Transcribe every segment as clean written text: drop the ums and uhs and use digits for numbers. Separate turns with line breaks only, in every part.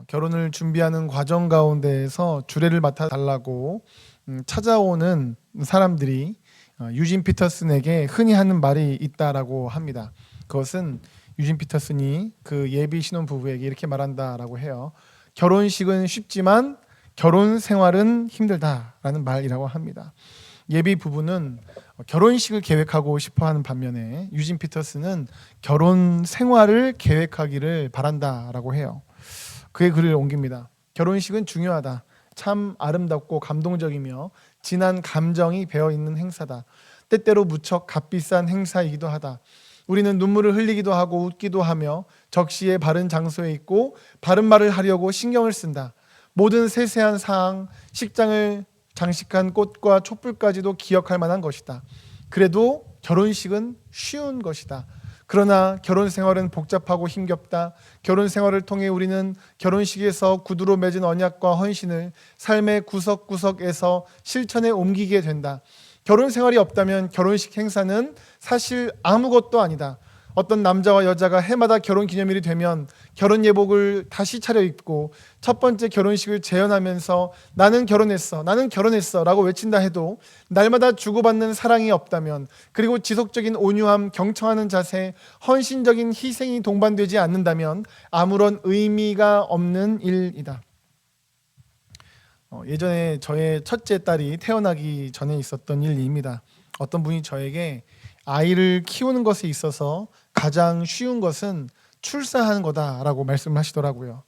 결혼을 준비하는 과정 가운데에서 주례를 맡아달라고 찾아오는 사람들이 유진 피터슨에게 흔히 하는 말이 있다라고 합니다. 그것은 유진 피터슨이 그 예비 신혼 부부에게 이렇게 말한다라고 해요. 결혼식은 쉽지만 결혼 생활은 힘들다라는 말이라고 합니다. 예비 부부는 결혼식을 계획하고 싶어하는 반면에 유진 피터슨은 결혼 생활을 계획하기를 바란다라고 해요. 그의 글을 옮깁니다. 결혼식은 중요하다. 참 아름답고 감동적이며 진한 감정이 배어있는 행사다. 때때로 무척 값비싼 행사이기도 하다. 우리는 눈물을 흘리기도 하고 웃기도 하며 적시에 바른 장소에 있고 바른 말을 하려고 신경을 쓴다. 모든 세세한 사항, 식장을 장식한 꽃과 촛불까지도 기억할 만한 것이다. 그래도 결혼식은 쉬운 것이다. 그러나 결혼 생활은 복잡하고 힘겹다. 결혼 생활을 통해 우리는 결혼식에서 구두로 맺은 언약과 헌신을 삶의 구석구석에서 실천에 옮기게 된다. 결혼 생활이 없다면 결혼식 행사는 사실 아무것도 아니다. 어떤 남자와 여자가 해마다 결혼 기념일이 되면 결혼 예복을 다시 차려입고 첫 번째 결혼식을 재현하면서 나는 결혼했어, 나는 결혼했어 라고 외친다 해도 날마다 주고받는 사랑이 없다면, 그리고 지속적인 온유함, 경청하는 자세, 헌신적인 희생이 동반되지 않는다면 아무런 의미가 없는 일이다. 예전에 저의 첫째 딸이 태어나기 전에 있었던 일입니다. 어떤 분이 저에게 아이를 키우는 것에 있어서 가장 쉬운 것은 출산하는 거다라고 말씀을 하시더라고요.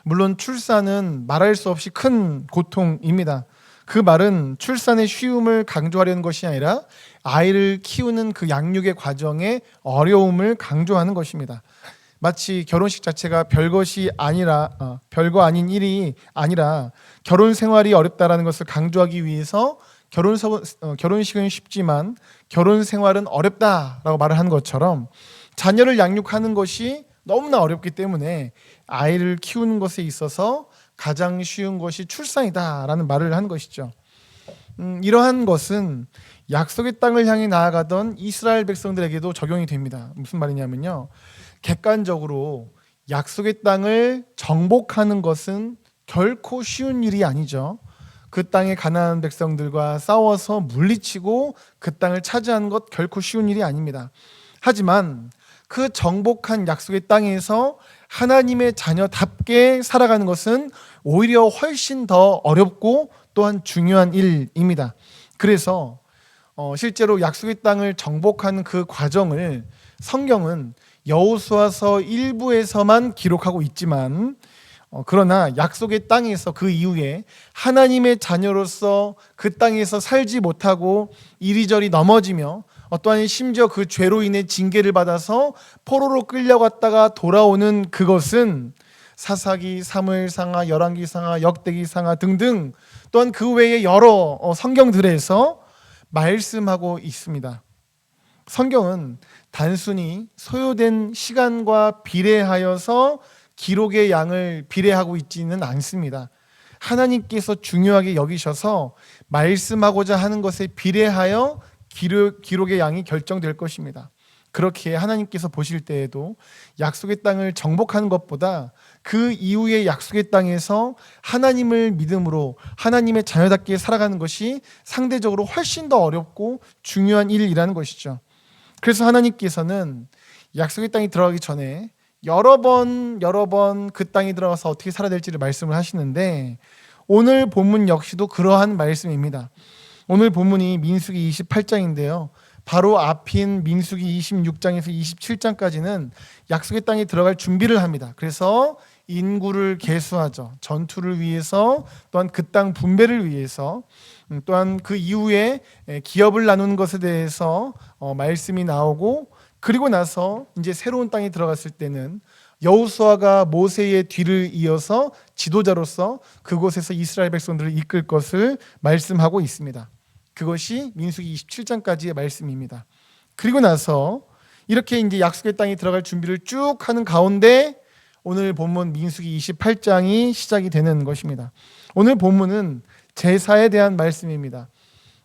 물론 출산은 말할 수 없이 큰 고통입니다. 그 말은 출산의 쉬움을 강조하려는 것이 아니라 아이를 키우는 그 양육의 과정의 어려움을 강조하는 것입니다. 마치 결혼식 자체가 별거 아닌 일이 아니라 결혼 생활이 어렵다라는 것을 강조하기 위해서 결혼식은 쉽지만 결혼 생활은 어렵다라고 말을 한 것처럼, 자녀를 양육하는 것이 너무나 어렵기 때문에 아이를 키우는 것에 있어서 가장 쉬운 것이 출산이다라는 말을 한 것이죠. 이러한 것은 약속의 땅을 향해 나아가던 이스라엘 백성들에게도 적용이 됩니다. 무슨 말이냐면요, 객관적으로 약속의 땅을 정복하는 것은 결코 쉬운 일이 아니죠. 그 땅의 가나안 백성들과 싸워서 물리치고 그 땅을 차지하는 것 결코 쉬운 일이 아닙니다. 하지만 그 정복한 약속의 땅에서 하나님의 자녀답게 살아가는 것은 오히려 훨씬 더 어렵고 또한 중요한 일입니다. 그래서 실제로 약속의 땅을 정복하는 그 과정을 성경은 여호수아서 1부에서만 기록하고 있지만, 그러나 약속의 땅에서 그 이후에 하나님의 자녀로서 그 땅에서 살지 못하고 이리저리 넘어지며 또한 심지어 그 죄로 인해 징계를 받아서 포로로 끌려갔다가 돌아오는 그것은 사사기, 사무엘상하, 열왕기상하, 역대기상하 등등 또한 그 외에 여러 성경들에서 말씀하고 있습니다. 성경은 단순히 소요된 시간과 비례하여서 기록의 양을 비례하고 있지는 않습니다. 하나님께서 중요하게 여기셔서 말씀하고자 하는 것에 비례하여 기록의 양이 결정될 것입니다. 그렇게 하나님께서 보실 때에도 약속의 땅을 정복하는 것보다 그 이후의 약속의 땅에서 하나님을 믿음으로 하나님의 자녀답게 살아가는 것이 상대적으로 훨씬 더 어렵고 중요한 일이라는 것이죠. 그래서 하나님께서는 약속의 땅에 들어가기 전에 여러 번 그 땅에 들어가서 어떻게 살아야 될지를 말씀을 하시는데, 오늘 본문 역시도 그러한 말씀입니다. 오늘 본문이 민수기 28장인데요. 바로 앞인 민수기 26장에서 27장까지는 약속의 땅에 들어갈 준비를 합니다. 그래서 인구를 계수하죠. 전투를 위해서, 또한 그 땅 분배를 위해서, 또한 그 이후에 기업을 나누는 것에 대해서 말씀이 나오고, 그리고 나서 이제 새로운 땅에 들어갔을 때는 여호수아가 모세의 뒤를 이어서 지도자로서 그곳에서 이스라엘 백성들을 이끌 것을 말씀하고 있습니다. 그것이 민수기 27장까지의 말씀입니다. 그리고 나서 이렇게 이제 약속의 땅에 들어갈 준비를 쭉 하는 가운데 오늘 본문 민수기 28장이 시작이 되는 것입니다. 오늘 본문은 제사에 대한 말씀입니다.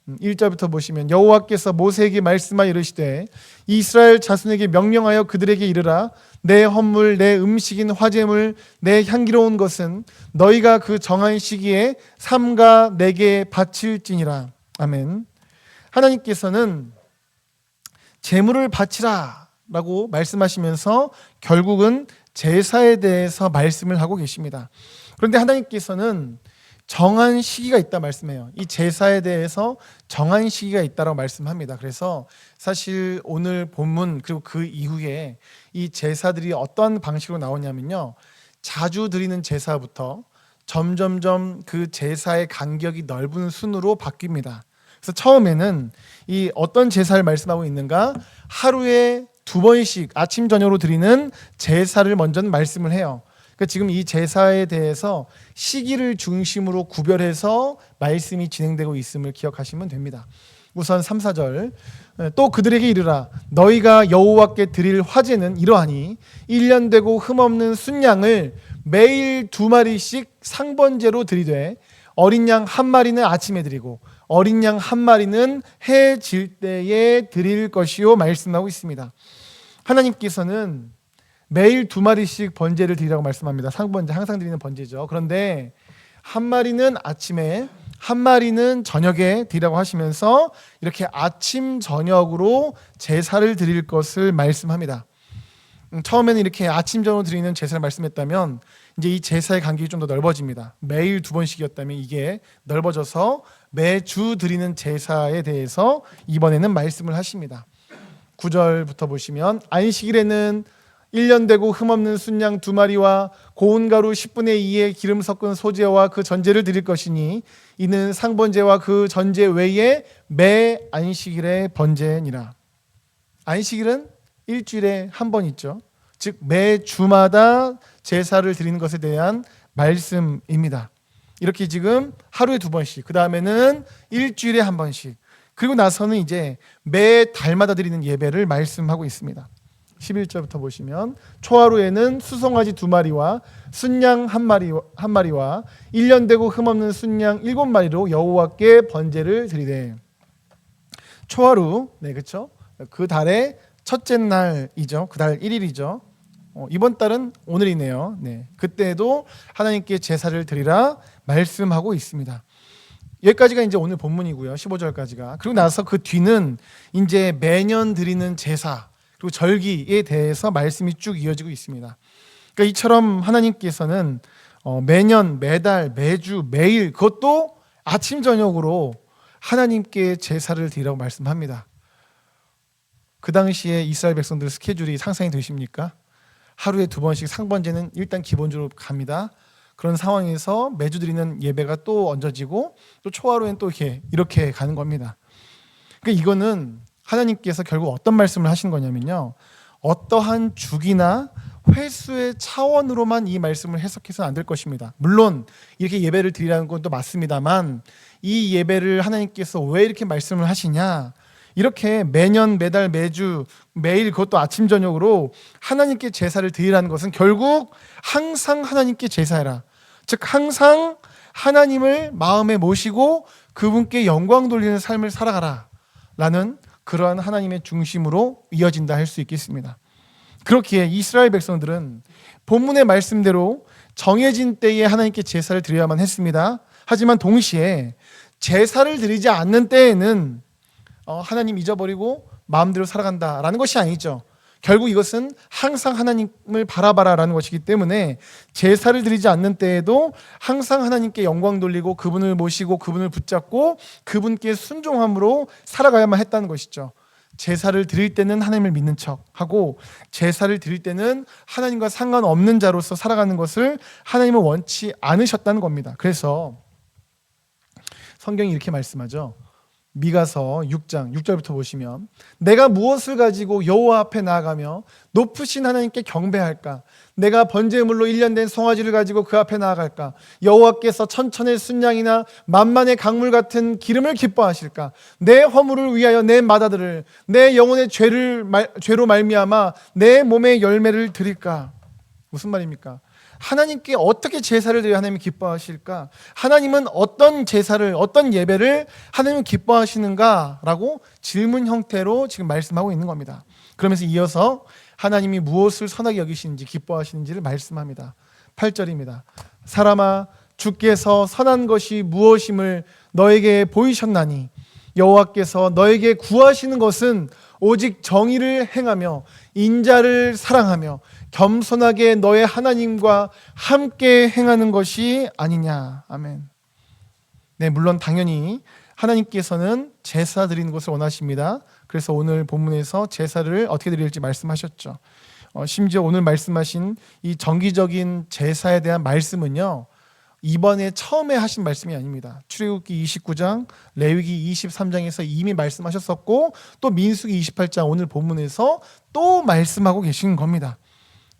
1절부터 보시면 여호와께서 모세에게 말씀하여 이르시되 이스라엘 자손에게 명령하여 그들에게 이르라 내 헌물 내 음식인 화제물 내 향기로운 것은 너희가 그 정한 시기에 삼가 내게 바칠지니라. 아멘. 하나님께서는 제물을 바치라 라고 말씀하시면서 결국은 제사에 대해서 말씀을 하고 계십니다. 그런데 하나님께서는 정한 시기가 있다 말씀해요. 이 제사에 대해서 정한 시기가 있다라고 말씀합니다. 그래서 사실 오늘 본문 그리고 그 이후에 이 제사들이 어떤 방식으로 나오냐면요, 자주 드리는 제사부터 점점점 그 제사의 간격이 넓은 순으로 바뀝니다. 그래서 처음에는 이 어떤 제사를 말씀하고 있는가, 하루에 2번씩 아침 저녁으로 드리는 제사를 먼저 말씀을 해요. 그러니까 지금 이 제사에 대해서 시기를 중심으로 구별해서 말씀이 진행되고 있음을 기억하시면 됩니다. 우선 3, 4절 또 그들에게 이르라 너희가 여호와께 드릴 화제는 이러하니 1년 되고 흠없는 순양을 매일 2마리씩 상번제로 드리되 어린 양 1마리는 아침에 드리고 어린 양 1마리는 해 질 때에 드릴 것이요 말씀하고 있습니다. 하나님께서는 매일 2마리씩 번제를 드리라고 말씀합니다. 상번제, 항상 드리는 번제죠. 그런데 1마리는 아침에 1마리는 저녁에 드리라고 하시면서 이렇게 아침 저녁으로 제사를 드릴 것을 말씀합니다. 처음에는 이렇게 아침 저녁으로 드리는 제사를 말씀했다면 이제 이 제사의 간격이 좀 더 넓어집니다. 매일 2번씩이었다면 이게 넓어져서 매주 드리는 제사에 대해서 이번에는 말씀을 하십니다. 9절부터 보시면 안식일에는 1년 되고 흠없는 순양 2마리와 고운 가루 10분의 2의 기름 섞은 소제와 그 전제를 드릴 것이니 이는 상번제와 그 전제 외에 매 안식일의 번제니라. 안식일은 일주일에 한 번 있죠. 즉 매주마다 제사를 드리는 것에 대한 말씀입니다. 이렇게 지금 하루에 2번씩, 그 다음에는 일주일에 한 번씩, 그리고 나서는 이제 매 달마다 드리는 예배를 말씀하고 있습니다. 11절부터 보시면 초하루에는 수송아지 2마리와 순양 1마리와 1년 되고 흠없는 순양 7마리로 여호와께 번제를 드리되. 초하루, 네, 그렇죠? 그 달의 첫째 날이죠. 그 달 1일이죠. 이번 달은 오늘이네요. 네, 그때도 하나님께 제사를 드리라 말씀하고 있습니다. 여기까지가 이제 오늘 본문이고요. 15절까지가. 그리고 나서 그 뒤는 이제 매년 드리는 제사 그리고 절기에 대해서 말씀이 쭉 이어지고 있습니다. 그러니까 이처럼 하나님께서는 매년, 매달, 매주, 매일 그것도 아침 저녁으로 하나님께 제사를 드리라고 말씀합니다. 그 당시에 이스라엘 백성들 스케줄이 상상이 되십니까? 하루에 2번씩 상번제는 일단 기본적으로 갑니다. 그런 상황에서 매주 드리는 예배가 또 얹어지고 또 초하루엔 또 이렇게 가는 겁니다. 그러니까 이거는 하나님께서 결국 어떤 말씀을 하신 거냐면요, 어떠한 주기나 횟수의 차원으로만 이 말씀을 해석해서는 안 될 것입니다. 물론 이렇게 예배를 드리라는 건 또 맞습니다만 이 예배를 하나님께서 왜 이렇게 말씀을 하시냐, 이렇게 매년 매달 매주 매일 그것도 아침 저녁으로 하나님께 제사를 드리라는 것은 결국 항상 하나님께 제사해라, 즉 항상 하나님을 마음에 모시고 그분께 영광 돌리는 삶을 살아가라 라는 그러한 하나님의 중심으로 이어진다 할 수 있겠습니다. 그렇기에 이스라엘 백성들은 본문의 말씀대로 정해진 때에 하나님께 제사를 드려야만 했습니다. 하지만 동시에 제사를 드리지 않는 때에는 하나님 잊어버리고 마음대로 살아간다라는 것이 아니죠. 결국 이것은 항상 하나님을 바라봐라라는 것이기 때문에 제사를 드리지 않는 때에도 항상 하나님께 영광 돌리고 그분을 모시고 그분을 붙잡고 그분께 순종함으로 살아가야만 했다는 것이죠. 제사를 드릴 때는 하나님을 믿는 척하고 제사를 드릴 때는 하나님과 상관없는 자로서 살아가는 것을 하나님은 원치 않으셨다는 겁니다. 그래서 성경이 이렇게 말씀하죠. 미가서 6장 6절부터 보시면 내가 무엇을 가지고 여호와 앞에 나아가며 높으신 하나님께 경배할까? 내가 번제물로 1년 된 송아지를 가지고 그 앞에 나아갈까? 여호와께서 천천의 순양이나 만만의 강물 같은 기름을 기뻐하실까? 내 허물을 위하여 내 맏아들을 내 영혼의 죄로 말미암아 내 몸의 열매를 드릴까? 무슨 말입니까? 하나님께 어떻게 제사를 드려야 하나님이 기뻐하실까? 하나님은 어떤 제사를, 어떤 예배를 하나님은 기뻐하시는가라고 질문 형태로 지금 말씀하고 있는 겁니다. 그러면서 이어서 하나님이 무엇을 선하게 여기시는지 기뻐하시는지를 말씀합니다. 8절입니다. 사람아, 주께서 선한 것이 무엇임을 너에게 보이셨나니 여호와께서 너에게 구하시는 것은 오직 정의를 행하며 인자를 사랑하며 겸손하게 너의 하나님과 함께 행하는 것이 아니냐. 아멘. 네, 물론 당연히 하나님께서는 제사 드리는 것을 원하십니다. 그래서 오늘 본문에서 제사를 어떻게 드릴지 말씀하셨죠. 심지어 오늘 말씀하신 이 정기적인 제사에 대한 말씀은요, 이번에 처음에 하신 말씀이 아닙니다. 출애굽기 29장, 레위기 23장에서 이미 말씀하셨었고 또 민수기 28장 오늘 본문에서 또 말씀하고 계신 겁니다.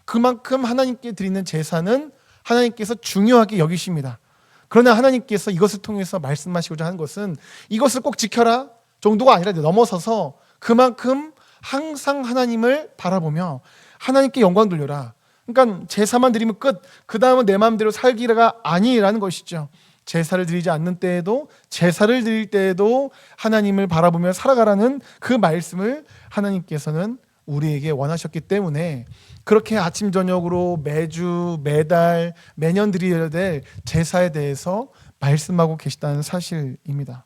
그만큼 하나님께 드리는 제사는 하나님께서 중요하게 여기십니다. 그러나 하나님께서 이것을 통해서 말씀하시고자 하는 것은 이것을 꼭 지켜라 정도가 아니라 넘어서서 그만큼 항상 하나님을 바라보며 하나님께 영광 돌려라. 그러니까 제사만 드리면 끝, 그 다음은 내 마음대로 살기가 아니라는 것이죠. 제사를 드리지 않는 때에도, 제사를 드릴 때에도 하나님을 바라보며 살아가라는 그 말씀을 하나님께서는 우리에게 원하셨기 때문에 그렇게 아침 저녁으로 매주, 매달, 매년 드려야 될 제사에 대해서 말씀하고 계시다는 사실입니다.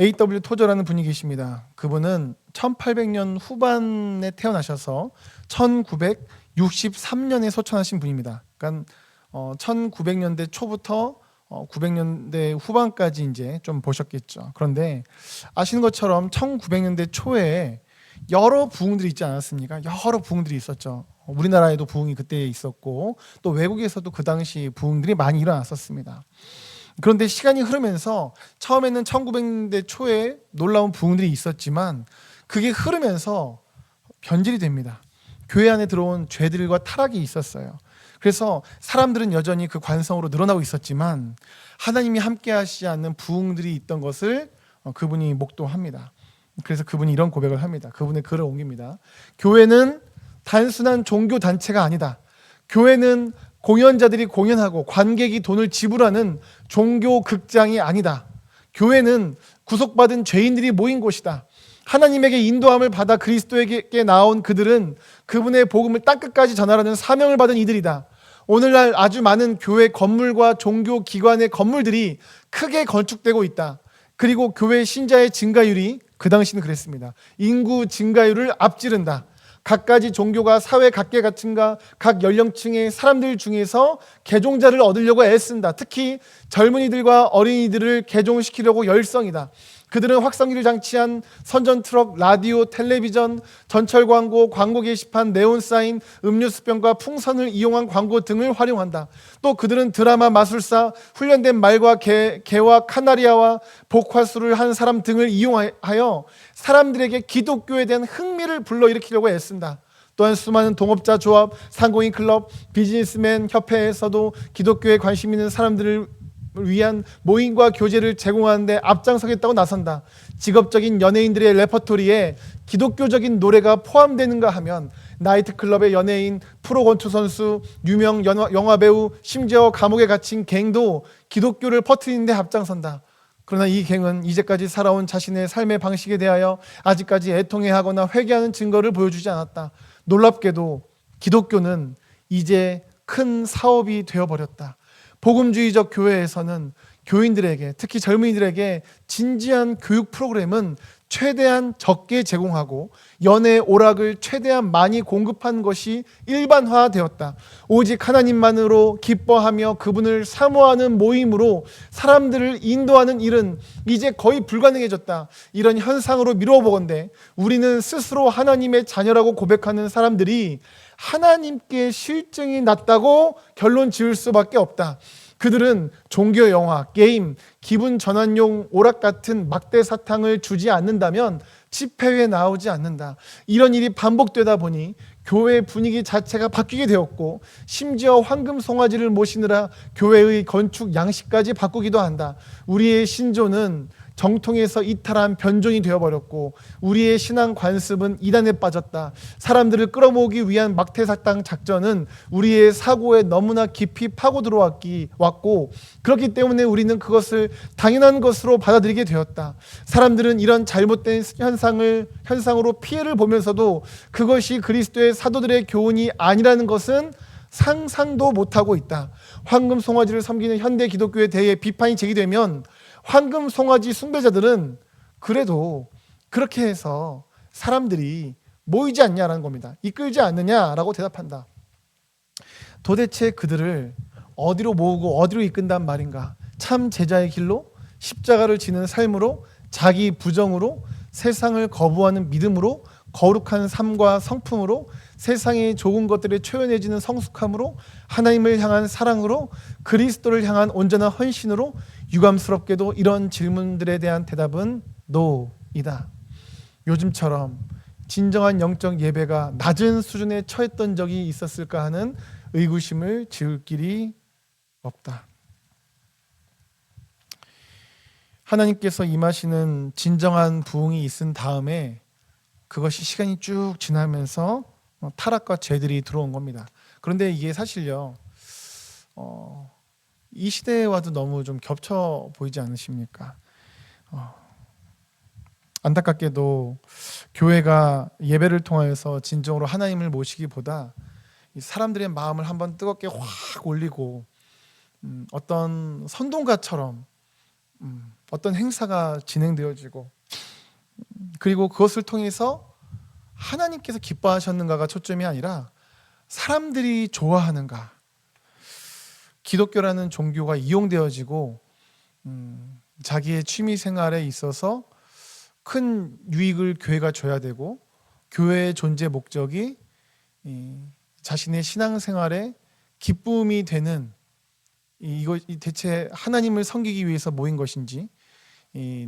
A.W. 토저라는 분이 계십니다. 그분은 1800년 후반에 태어나셔서 1963년에 소천하신 분입니다. 그러니까 1900년대 초부터 900년대 후반까지 이제 좀 보셨겠죠. 그런데 아시는 것처럼 1900년대 초에 여러 부흥들이 있지 않았습니까? 여러 부흥들이 있었죠. 우리나라에도 부흥이 그때 있었고 또 외국에서도 그 당시 부흥들이 많이 일어났었습니다. 그런데 시간이 흐르면서 처음에는 1900년대 초에 놀라운 부흥들이 있었지만 그게 흐르면서 변질이 됩니다. 교회 안에 들어온 죄들과 타락이 있었어요. 그래서 사람들은 여전히 그 관성으로 늘어나고 있었지만 하나님이 함께 하시지 않는 부흥들이 있던 것을 그분이 목도합니다. 그래서 그분이 이런 고백을 합니다. 그분의 글을 옮깁니다. 교회는 단순한 종교 단체가 아니다. 교회는 공연자들이 공연하고 관객이 돈을 지불하는 종교 극장이 아니다. 교회는 구속받은 죄인들이 모인 곳이다. 하나님에게 인도함을 받아 그리스도에게 나온 그들은 그분의 복음을 땅끝까지 전하라는 사명을 받은 이들이다. 오늘날 아주 많은 교회 건물과 종교 기관의 건물들이 크게 건축되고 있다. 그리고 교회 신자의 증가율이 그 당시는 그랬습니다. 인구 증가율을 앞지른다. 각가지 종교가 사회 각계각층과 각 연령층의 사람들 중에서 개종자를 얻으려고 애쓴다. 특히 젊은이들과 어린이들을 개종시키려고 열성이다. 그들은 확성기를 장치한 선전 트럭, 라디오, 텔레비전, 전철 광고, 광고 게시판, 네온 사인, 음료수병과 풍선을 이용한 광고 등을 활용한다. 또 그들은 드라마, 마술사, 훈련된 말과 개와 카나리아와 복화술을 한 사람 등을 이용하여 사람들에게 기독교에 대한 흥미를 불러일으키려고 애쓴다. 또한 수많은 동업자 조합, 상공인 클럽, 비즈니스맨 협회에서도 기독교에 관심 있는 사람들을 위한 모임과 교제를 제공하는 데 앞장서겠다고 나선다. 직업적인 연예인들의 레퍼토리에 기독교적인 노래가 포함되는가 하면 나이트클럽의 연예인, 프로건투 선수, 유명 영화배우, 심지어 감옥에 갇힌 갱도 기독교를 퍼뜨리는 데 앞장선다. 그러나 이 갱은 이제까지 살아온 자신의 삶의 방식에 대하여 아직까지 애통해하거나 회개하는 증거를 보여주지 않았다. 놀랍게도 기독교는 이제 큰 사업이 되어버렸다. 복음주의적 교회에서는 교인들에게, 특히 젊은이들에게 진지한 교육 프로그램은 최대한 적게 제공하고 연애 오락을 최대한 많이 공급한 것이 일반화되었다. 오직 하나님만으로 기뻐하며 그분을 사모하는 모임으로 사람들을 인도하는 일은 이제 거의 불가능해졌다. 이런 현상으로 미뤄보건대 우리는 스스로 하나님의 자녀라고 고백하는 사람들이 하나님께 실증이 났다고 결론 지을 수밖에 없다. 그들은 종교 영화, 게임, 기분 전환용 오락 같은 막대 사탕을 주지 않는다면 집회에 나오지 않는다. 이런 일이 반복되다 보니 교회 분위기 자체가 바뀌게 되었고 심지어 황금 송아지를 모시느라 교회의 건축 양식까지 바꾸기도 한다. 우리의 신조는 정통에서 이탈한 변종이 되어버렸고 우리의 신앙 관습은 이단에 빠졌다. 사람들을 끌어모으기 위한 막대사탕 작전은 우리의 사고에 너무나 깊이 파고 들어왔고 그렇기 때문에 우리는 그것을 당연한 것으로 받아들이게 되었다. 사람들은 이런 잘못된 현상으로 피해를 보면서도 그것이 그리스도의 사도들의 교훈이 아니라는 것은 상상도 못하고 있다. 황금 송아지를 섬기는 현대 기독교에 대해 비판이 제기되면 황금 송아지 숭배자들은 그래도 그렇게 해서 사람들이 모이지 않냐라는 겁니다. 이끌지 않느냐라고 대답한다. 도대체 그들을 어디로 모으고 어디로 이끈단 말인가? 참 제자의 길로, 십자가를 지는 삶으로, 자기 부정으로, 세상을 거부하는 믿음으로, 거룩한 삶과 성품으로, 세상의 좋은 것들에 초연해지는 성숙함으로, 하나님을 향한 사랑으로, 그리스도를 향한 온전한 헌신으로. 유감스럽게도 이런 질문들에 대한 대답은 노이다. 요즘처럼 진정한 영적 예배가 낮은 수준에 처했던 적이 있었을까 하는 의구심을 지울 길이 없다. 하나님께서 임하시는 진정한 부흥이 있은 다음에 그것이 시간이 쭉 지나면서 타락과 죄들이 들어온 겁니다. 그런데 이게 사실요, 이 시대와도 너무 좀 겹쳐 보이지 않으십니까? 안타깝게도 교회가 예배를 통하여서 진정으로 하나님을 모시기보다 사람들의 마음을 한번 뜨겁게 확 올리고 어떤 선동가처럼 어떤 행사가 진행되어지고 그리고 그것을 통해서 하나님께서 기뻐하셨는가가 초점이 아니라 사람들이 좋아하는가, 기독교라는 종교가 이용되어지고 자기의 취미 생활에 있어서 큰 유익을 교회가 줘야 되고 교회의 존재 목적이 자신의 신앙생활에 기쁨이 되는 이거 대체 하나님을 섬기기 위해서 모인 것인지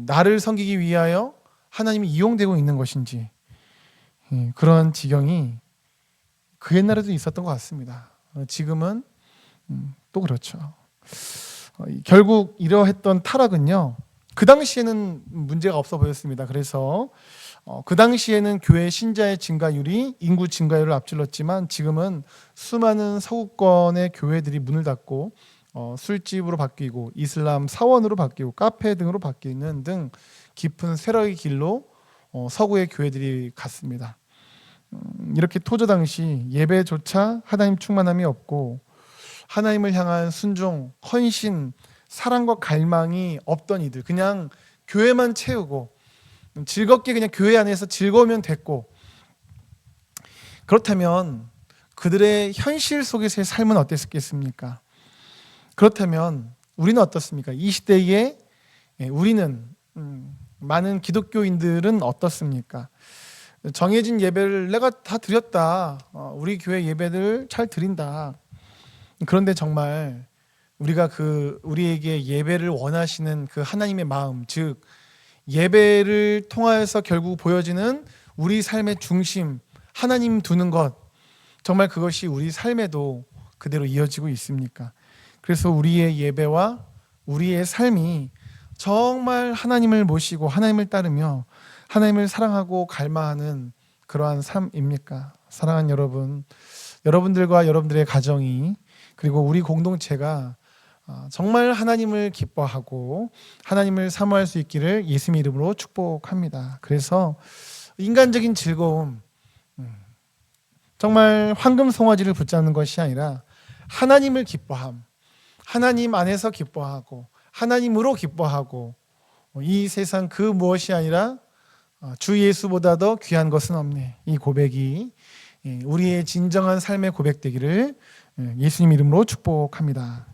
나를 섬기기 위하여 하나님이 이용되고 있는 것인지 그런 지경이 그 옛날에도 있었던 것 같습니다. 지금은 또 그렇죠. 결국 이러했던 타락은요, 그 당시에는 문제가 없어 보였습니다. 그래서 그 당시에는 교회 신자의 증가율이 인구 증가율을 앞질렀지만 지금은 수많은 서구권의 교회들이 문을 닫고 술집으로 바뀌고 이슬람 사원으로 바뀌고 카페 등으로 바뀌는 등 깊은 쇠락의 길로 서구의 교회들이 갔습니다. 이렇게 토저 당시 예배조차 하나님 충만함이 없고 하나님을 향한 순종, 헌신, 사랑과 갈망이 없던 이들, 그냥 교회만 채우고 즐겁게 그냥 교회 안에서 즐거우면 됐고, 그렇다면 그들의 현실 속에서의 삶은 어땠겠습니까? 그렇다면 우리는 어떻습니까? 이 시대에 우리는 많은 기독교인들은 어떻습니까? 정해진 예배를 내가 다 드렸다. 우리 교회 예배들 잘 드린다. 그런데 정말 우리가 우리에게 예배를 원하시는 그 하나님의 마음, 즉 예배를 통하여서 결국 보여지는 우리 삶의 중심, 하나님 두는 것, 정말 그것이 우리 삶에도 그대로 이어지고 있습니까? 그래서 우리의 예배와 우리의 삶이 정말 하나님을 모시고 하나님을 따르며 하나님을 사랑하고 갈망하는 그러한 삶입니까? 사랑하는 여러분, 여러분들과 여러분들의 가정이 그리고 우리 공동체가 정말 하나님을 기뻐하고 하나님을 사모할 수 있기를 예수님의 이름으로 축복합니다. 그래서 인간적인 즐거움, 정말 황금 송아지를 붙잡는 것이 아니라 하나님을 기뻐함, 하나님 안에서 기뻐하고 하나님으로 기뻐하고 이 세상 그 무엇이 아니라 주 예수보다 더 귀한 것은 없네, 이 고백이 우리의 진정한 삶의 고백되기를 예수님 이름으로 축복합니다.